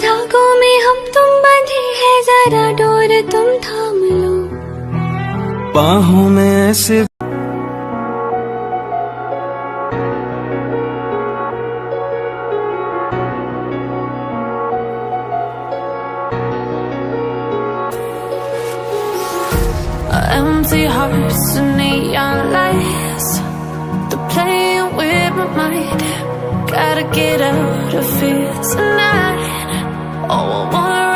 धागों में हम तुम बंधे हैं, जरा डोर तुम थाम लो। बाहों में ऐसे empty hearts and neon lights, they're playing with my mind. Gotta get out of here tonight. Oh, I wanna